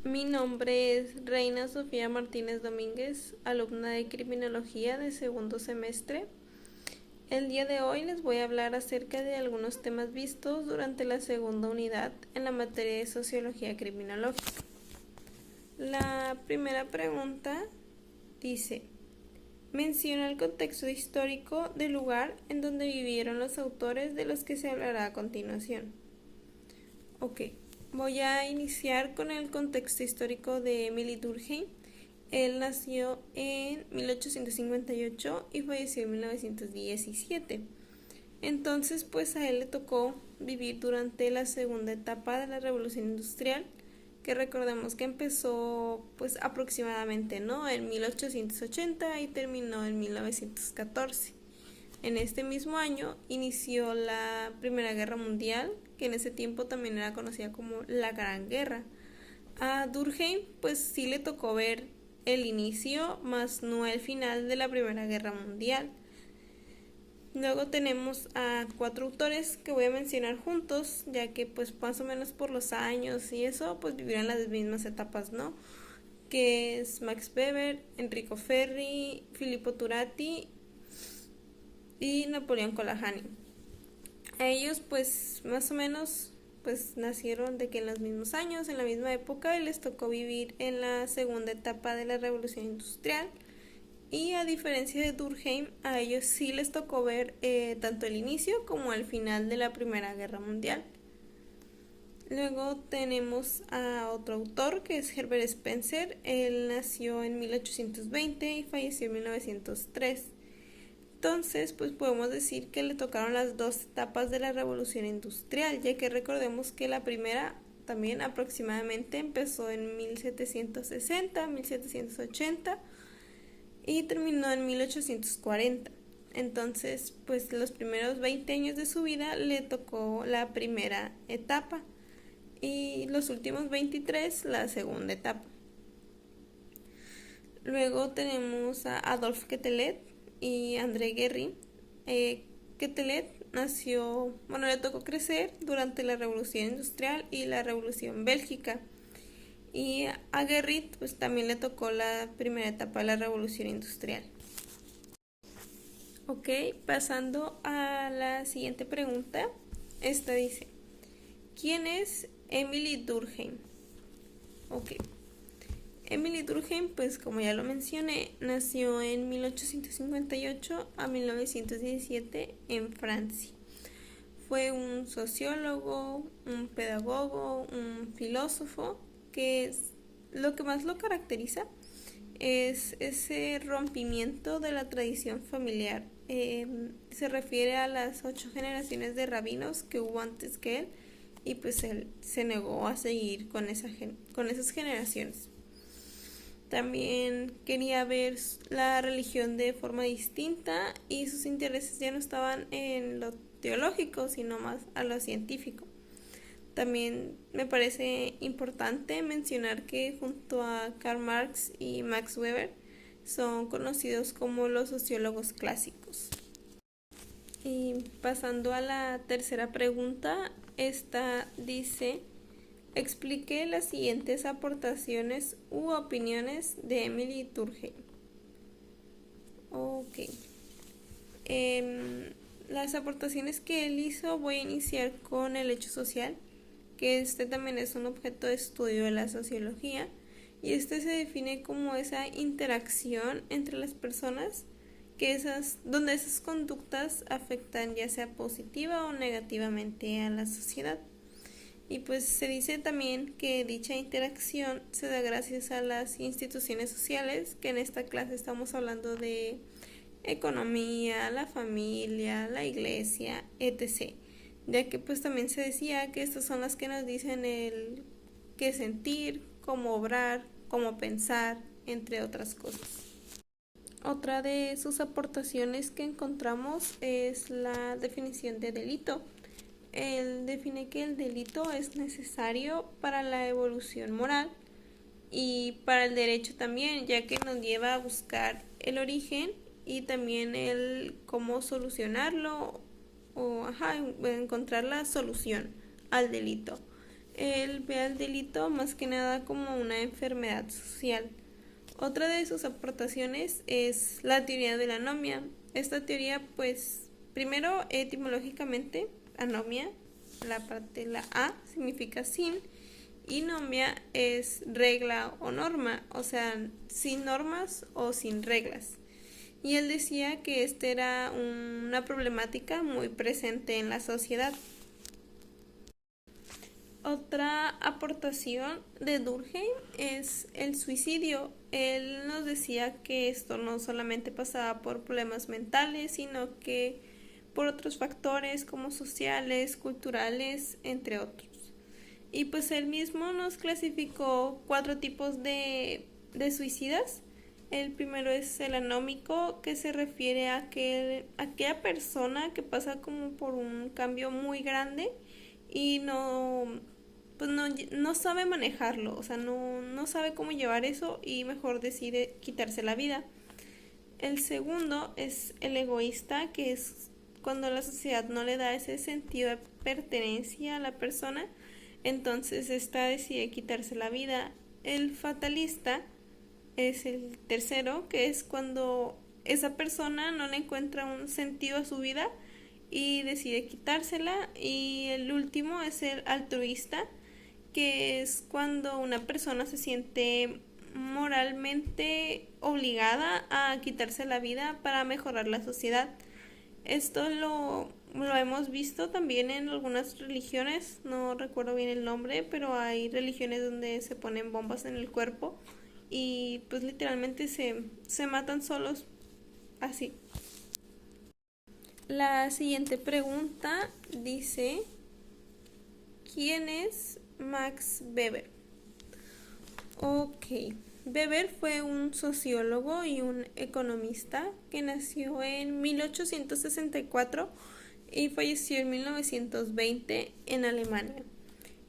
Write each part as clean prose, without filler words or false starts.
Mi nombre es Reina Sofía Martínez Domínguez, alumna de Criminología de segundo semestre. El día de hoy les voy a hablar acerca de algunos temas vistos durante la segunda unidad en la materia de Sociología Criminológica. La primera pregunta dice: menciona el contexto histórico del lugar en donde vivieron los autores de los que se hablará a continuación. Ok, voy a iniciar con el contexto histórico de Émile Durkheim. Él nació en 1858 y falleció en 1917. Entonces, pues a él le tocó vivir durante la segunda etapa de la Revolución Industrial, que recordemos que empezó pues aproximadamente, ¿no?, en 1880 y terminó en 1914. En este mismo año inició la Primera Guerra Mundial, que en ese tiempo también era conocida como la Gran Guerra. A Durkheim pues sí le tocó ver el inicio, más no el final de la Primera Guerra Mundial. Luego tenemos a 4 autores que voy a mencionar juntos, ya que pues más o menos por los años y eso pues vivieron las mismas etapas, ¿no? Que es Max Weber, Enrico Ferri, Filippo Turati y Napoleón Colajani. A ellos pues más o menos pues nacieron de que en los mismos años, en la misma época, y les tocó vivir en la segunda etapa de la Revolución Industrial. Y a diferencia de Durkheim, a ellos sí les tocó ver tanto el inicio como el final de la Primera Guerra Mundial. Luego tenemos a otro autor que es Herbert Spencer. Él nació en 1820 y falleció en 1903. Entonces, pues podemos decir que le tocaron las dos etapas de la Revolución Industrial, ya que recordemos que la primera también aproximadamente empezó en 1760, 1780 y terminó en 1840. Entonces, pues los primeros 20 años de su vida le tocó la primera etapa y los últimos 23 la segunda etapa. Luego tenemos a Adolphe Quetelet y André Guerry. Quetelet le tocó crecer durante la Revolución Industrial y la Revolución Bélgica. Y a Guerry pues también le tocó la primera etapa de la Revolución Industrial. Ok, pasando a la siguiente pregunta. Esta dice: ¿quién es Émile Durkheim? Ok. Émile Durkheim, pues como ya lo mencioné, nació en 1858 a 1917 en Francia. Fue un sociólogo, un pedagogo, un filósofo, lo que más lo caracteriza es ese rompimiento de la tradición familiar. Se refiere a las 8 generaciones de rabinos que hubo antes que él, y pues él se negó a seguir con esas generaciones. También quería ver la religión de forma distinta y sus intereses ya no estaban en lo teológico, sino más a lo científico. También me parece importante mencionar que junto a Karl Marx y Max Weber son conocidos como los sociólogos clásicos. Y pasando a la tercera pregunta, esta dice: explique las siguientes aportaciones u opiniones de Émile Durkheim. Ok. Las aportaciones que él hizo, voy a iniciar con el hecho social, que este también es un objeto de estudio de la sociología, y este se define como esa interacción entre las personas donde esas conductas afectan ya sea positiva o negativamente a la sociedad. Y pues se dice también que dicha interacción se da gracias a las instituciones sociales, que en esta clase estamos hablando de economía, la familia, la iglesia, etc. Ya que pues también se decía que estas son las que nos dicen el qué sentir, cómo obrar, cómo pensar, entre otras cosas. Otra de sus aportaciones que encontramos es la definición de delito. Él define que el delito es necesario para la evolución moral y para el derecho también, ya que nos lleva a buscar el origen y también el cómo solucionarlo o encontrar la solución al delito. Él ve al delito más que nada como una enfermedad social. Otra de sus aportaciones es la teoría de la anomia. Esta teoría, pues, primero etimológicamente, anomia, la parte de la A significa sin, y nomia es regla o norma, o sea, sin normas o sin reglas. Y él decía que esta era una problemática muy presente en la sociedad. Otra aportación de Durkheim es el suicidio. Él nos decía que esto no solamente pasaba por problemas mentales, sino que por otros factores como sociales, culturales, entre otros. Y pues él mismo nos clasificó 4 tipos de suicidas. El primero es el anómico, que se refiere a aquella persona que pasa como por un cambio muy grande y no sabe manejarlo, o sea, no sabe cómo llevar eso y mejor decide quitarse la vida. El segundo es el egoísta, que es cuando la sociedad no le da ese sentido de pertenencia a la persona, entonces esta decide quitarse la vida. El fatalista es el tercero, que es cuando esa persona no le encuentra un sentido a su vida y decide quitársela. Y el último es el altruista, que es cuando una persona se siente moralmente obligada a quitarse la vida para mejorar la sociedad. Esto lo hemos visto también en algunas religiones, no recuerdo bien el nombre, pero hay religiones donde se ponen bombas en el cuerpo y pues literalmente se matan solos así. La siguiente pregunta dice, ¿quién es Max Weber? Ok, Weber fue un sociólogo y un economista que nació en 1864 y falleció en 1920 en Alemania.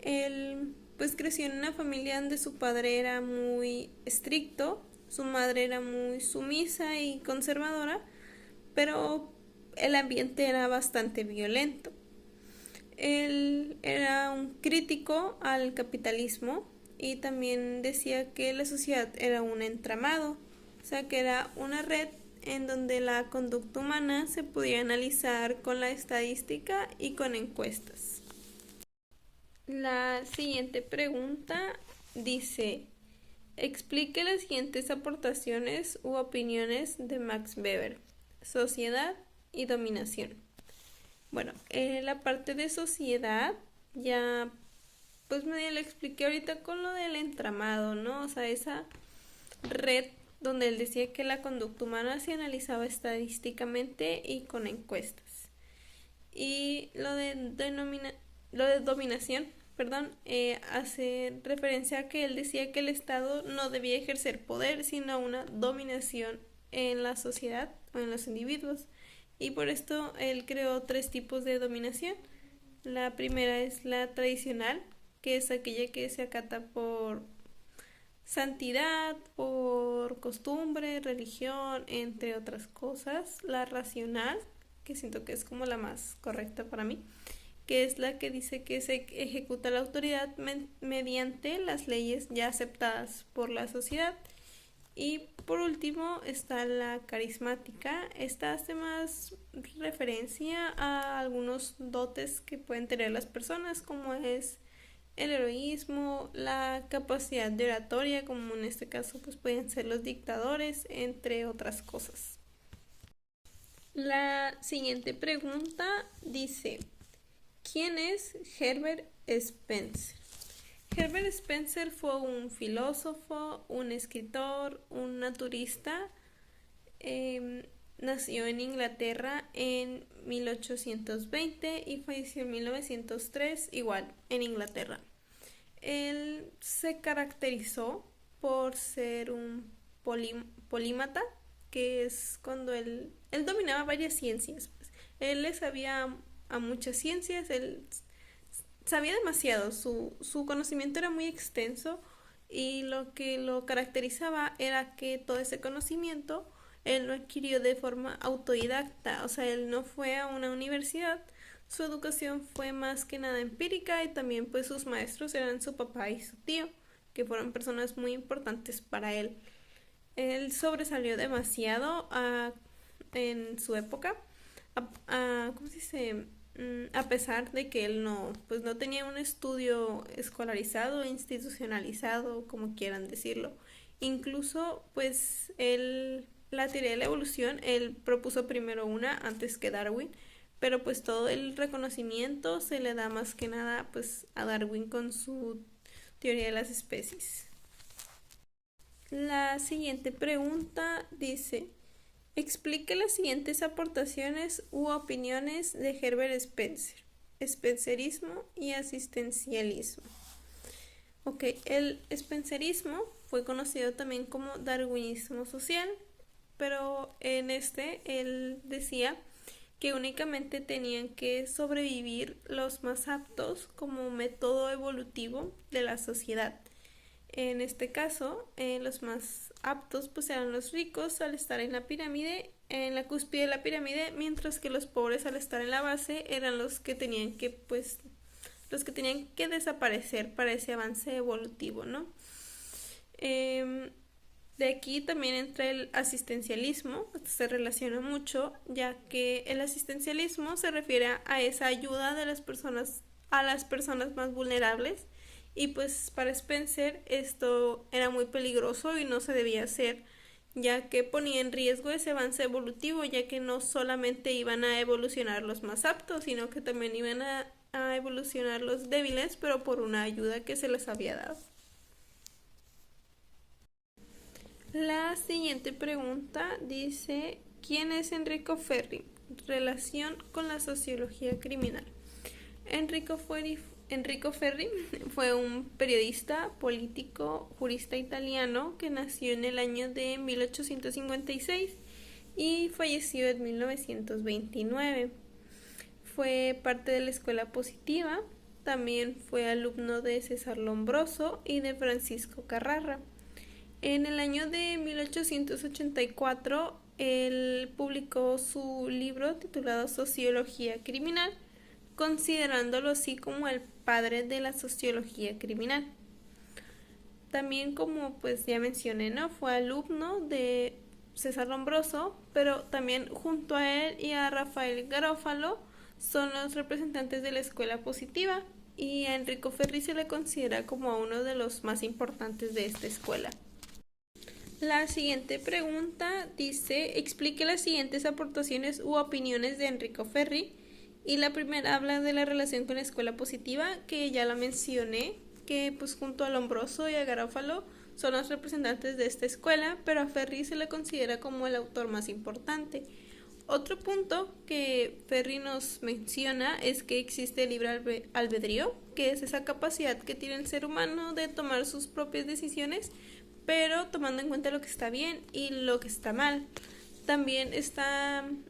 Él pues creció en una familia donde su padre era muy estricto, su madre era muy sumisa y conservadora, pero el ambiente era bastante violento. Él era un crítico al capitalismo y también decía que la sociedad era un entramado, o sea que era una red en donde la conducta humana se podía analizar con la estadística y con encuestas. La siguiente pregunta dice, explique las siguientes aportaciones u opiniones de Max Weber: sociedad y dominación. Bueno, la parte de sociedad ya pues medio lo expliqué ahorita con lo del entramado, ¿no? O sea, esa red donde él decía que la conducta humana se analizaba estadísticamente y con encuestas. Y lo de dominación, perdón, hace referencia a que él decía que el Estado no debía ejercer poder, sino una dominación en la sociedad o en los individuos. Y por esto él creó 3 tipos de dominación. La primera es la tradicional, que es aquella que se acata por santidad, por costumbre, religión, entre otras cosas. La racional, que siento que es como la más correcta para mí, que es la que dice que se ejecuta la autoridad mediante las leyes ya aceptadas por la sociedad. Y por último está la carismática. Esta hace más referencia a algunos dotes que pueden tener las personas, como es el heroísmo, la capacidad de oratoria, como en este caso pues pueden ser los dictadores, entre otras cosas. La siguiente pregunta dice, ¿quién es Herbert Spencer? Herbert Spencer fue un filósofo, un escritor, un naturista. Nació en Inglaterra en 1820 y falleció en 1903, igual, en Inglaterra. Él se caracterizó por ser un polímata, que es cuando él dominaba varias ciencias. Pues. Él le sabía a muchas ciencias, él sabía demasiado, su conocimiento era muy extenso y lo que lo caracterizaba era que todo ese conocimiento él lo adquirió de forma autodidacta, o sea, él no fue a una universidad, su educación fue más que nada empírica y también pues sus maestros eran su papá y su tío, que fueron personas muy importantes para él. Él sobresalió demasiado en su época, ¿cómo se dice? A pesar de que él pues no tenía un estudio escolarizado, institucionalizado, como quieran decirlo. Incluso, pues, la teoría de la evolución, él propuso primero una antes que Darwin, pero pues todo el reconocimiento se le da más que nada pues a Darwin con su teoría de las especies. La siguiente pregunta dice, explique las siguientes aportaciones u opiniones de Herbert Spencer, Spencerismo y asistencialismo. Ok, el spencerismo fue conocido también como darwinismo social, pero en él decía que únicamente tenían que sobrevivir los más aptos como método evolutivo de la sociedad. En este caso, los más aptos pues eran los ricos al estar en la pirámide, en la cúspide de la pirámide, mientras que los pobres al estar en la base eran los que tenían que desaparecer para ese avance evolutivo, ¿no? De aquí también entra el asistencialismo, se relaciona mucho, ya que el asistencialismo se refiere a esa ayuda de las personas a las personas más vulnerables, y pues para Spencer esto era muy peligroso y no se debía hacer, ya que ponía en riesgo ese avance evolutivo, ya que no solamente iban a evolucionar los más aptos, sino que también iban a evolucionar los débiles, pero por una ayuda que se les había dado. La siguiente pregunta dice, ¿quién es Enrico Ferri? Relación con la sociología criminal. Enrico Ferri fue un periodista, político, jurista italiano que nació en el año de 1856 y falleció en 1929. Fue parte de la Escuela Positiva, también fue alumno de César Lombroso y de Francisco Carrara. En el año de 1884, él publicó su libro titulado Sociología Criminal, considerándolo así como el padre de la sociología criminal. También, como pues ya mencioné, ¿no? Fue alumno de César Lombroso, pero también junto a él y a Rafael Garófalo son los representantes de la Escuela Positiva, y a Enrico Ferri se le considera como uno de los más importantes de esta escuela. La siguiente pregunta dice, explique las siguientes aportaciones u opiniones de Enrico Ferri. Y la primera habla de la relación con la Escuela Positiva, que ya la mencioné, que pues junto a Lombroso y a Garófalo son los representantes de esta escuela, pero a Ferri se le considera como el autor más importante. Otro punto que Ferri nos menciona es que existe el libre albedrío, que es esa capacidad que tiene el ser humano de tomar sus propias decisiones, pero tomando en cuenta lo que está bien y lo que está mal. También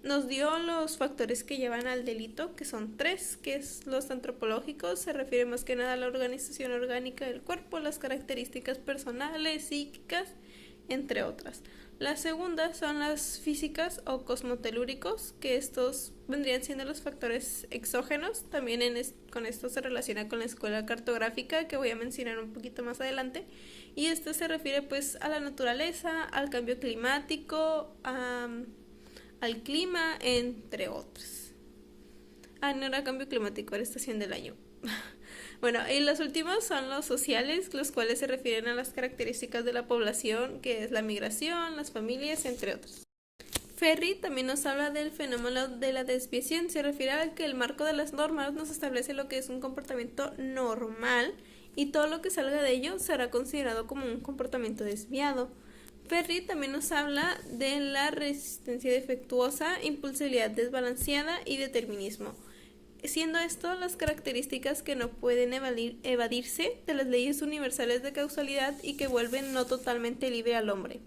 nos dio los factores que llevan al delito, que son 3, que es los antropológicos, se refiere más que nada a la organización orgánica del cuerpo, las características personales, psíquicas, entre otras. La segunda son las físicas o cosmotelúricos, que estos vendrían siendo los factores exógenos. También con esto se relaciona con la escuela cartográfica, que voy a mencionar un poquito más adelante. Y esto se refiere pues a la naturaleza, al cambio climático, al clima, entre otros. No era cambio climático, era estación del año. Bueno, y los últimos son los sociales, los cuales se refieren a las características de la población, que es la migración, las familias, entre otros. Ferri también nos habla del fenómeno de la desviación, se refiere a que el marco de las normas nos establece lo que es un comportamiento normal y todo lo que salga de ello será considerado como un comportamiento desviado. Ferri también nos habla de la resistencia defectuosa, impulsividad desbalanceada y determinismo, siendo esto las características que no pueden evadirse de las leyes universales de causalidad y que vuelven no totalmente libre al hombre.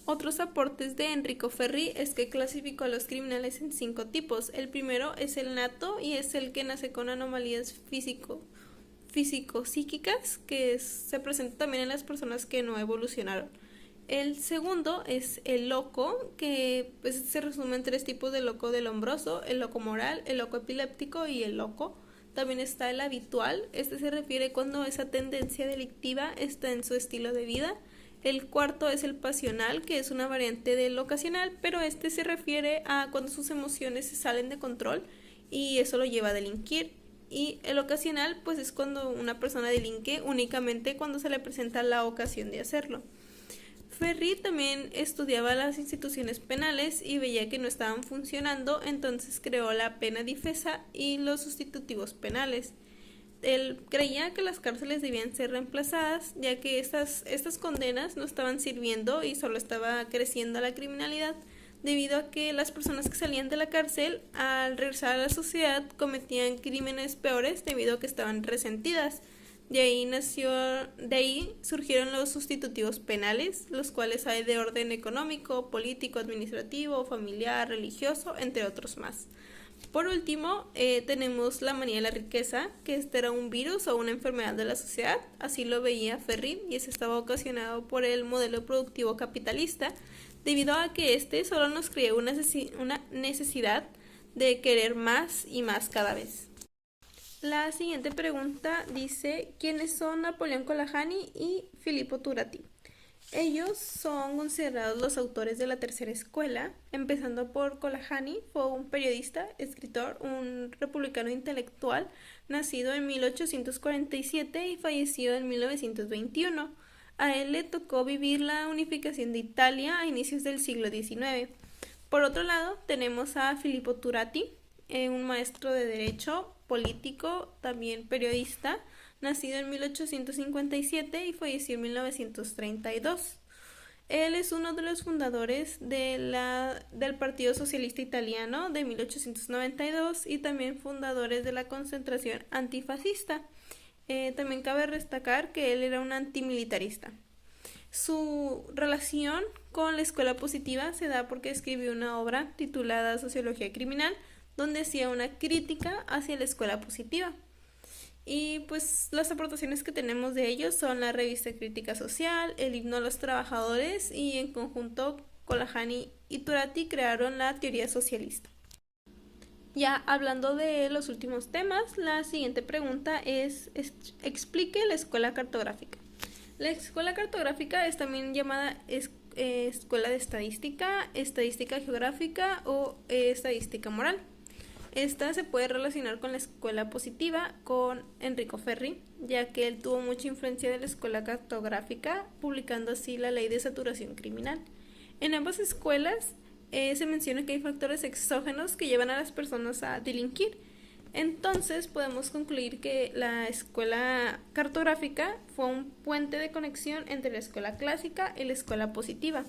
Otros aportes de Enrico Ferri es que clasificó a los criminales en 5 tipos. El primero es el nato y es el que nace con anomalías físico-psíquicas, que se presenta también en las personas que no evolucionaron. El segundo es el loco, que pues, se resume en tres tipos de loco del hombroso: el loco moral, el loco epiléptico y el loco. También está el habitual, este se refiere cuando esa tendencia delictiva está en su estilo de vida. El cuarto es el pasional, que es una variante del ocasional, pero este se refiere a cuando sus emociones se salen de control y eso lo lleva a delinquir. Y el ocasional pues es cuando una persona delinque únicamente cuando se le presenta la ocasión de hacerlo. Ferri también estudiaba las instituciones penales y veía que no estaban funcionando, entonces creó la pena difesa y los sustitutivos penales. Él creía que las cárceles debían ser reemplazadas, ya que estas condenas no estaban sirviendo y solo estaba creciendo la criminalidad, debido a que las personas que salían de la cárcel al regresar a la sociedad cometían crímenes peores debido a que estaban resentidas. De ahí surgieron los sustitutivos penales, los cuales hay de orden económico, político, administrativo, familiar, religioso, entre otros más. Por último, tenemos la manía de la riqueza, que este era un virus o una enfermedad de la sociedad, así lo veía Ferri, y ese estaba ocasionado por el modelo productivo capitalista, debido a que este solo nos creó una necesidad de querer más y más cada vez. La siguiente pregunta dice: ¿quiénes son Napoleón Colajani y Filippo Turati? Ellos son considerados los autores de la tercera escuela, empezando por Colajani. Fue un periodista, escritor, un republicano intelectual, nacido en 1847 y fallecido en 1921. A él le tocó vivir la unificación de Italia a inicios del siglo XIX. Por otro lado, tenemos a Filippo Turati, un maestro de derecho, político, también periodista, nacido en 1857 y falleció en 1932. Él es uno de los fundadores del Partido Socialista Italiano de 1892 y también fundadores de la Concentración Antifascista. También cabe destacar que él era un antimilitarista. Su relación con la escuela positiva se da porque escribió una obra titulada Sociología Criminal, donde hacía una crítica hacia la escuela positiva. Y pues las aportaciones que tenemos de ellos son la revista Crítica Social, el himno a los trabajadores, y en conjunto Colajani y Turati crearon la teoría socialista. Ya hablando de los últimos temas, la siguiente pregunta es explique la escuela cartográfica. La escuela cartográfica es también llamada escuela de estadística, estadística geográfica o estadística moral. Esta se puede relacionar con la escuela positiva, con Enrico Ferri, ya que él tuvo mucha influencia de la escuela cartográfica, publicando así la ley de saturación criminal. En ambas escuelas se menciona que hay factores exógenos que llevan a las personas a delinquir. Entonces podemos concluir que la escuela cartográfica fue un puente de conexión entre la escuela clásica y la escuela positiva.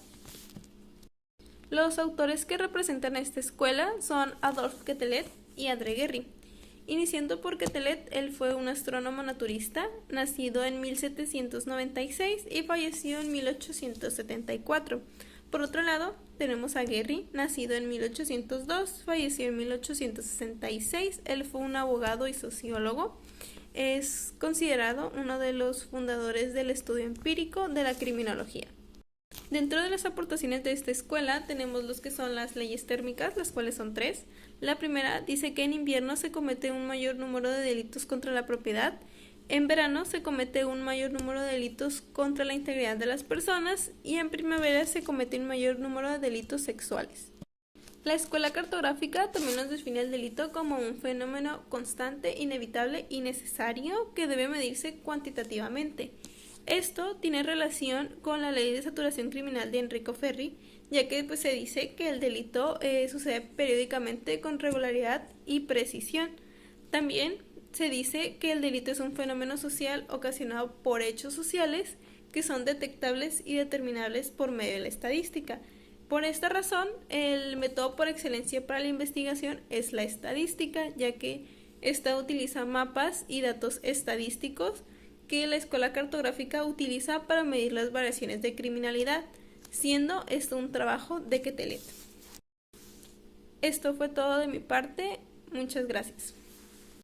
Los autores que representan a esta escuela son Adolphe Quetelet y André Guerry. Iniciando por Quetelet, él fue un astrónomo naturista, nacido en 1796 y falleció en 1874. Por otro lado, tenemos a Guerry, nacido en 1802, falleció en 1866. Él fue un abogado y sociólogo. Es considerado uno de los fundadores del estudio empírico de la criminología. Dentro de las aportaciones de esta escuela tenemos los que son las leyes térmicas, las cuales son 3. La primera dice que en invierno se comete un mayor número de delitos contra la propiedad, en verano se comete un mayor número de delitos contra la integridad de las personas y en primavera se comete un mayor número de delitos sexuales. La escuela cartográfica también nos define el delito como un fenómeno constante, inevitable y necesario que debe medirse cuantitativamente. Esto tiene relación con la ley de saturación criminal de Enrico Ferri, ya que se dice que el delito sucede periódicamente con regularidad y precisión. También se dice que el delito es un fenómeno social ocasionado por hechos sociales que son detectables y determinables por medio de la estadística. Por esta razón, el método por excelencia para la investigación es la estadística, ya que esta utiliza mapas y datos estadísticos que la escuela cartográfica utiliza para medir las variaciones de criminalidad, siendo esto un trabajo de Quetelet. Esto fue todo de mi parte. Muchas gracias.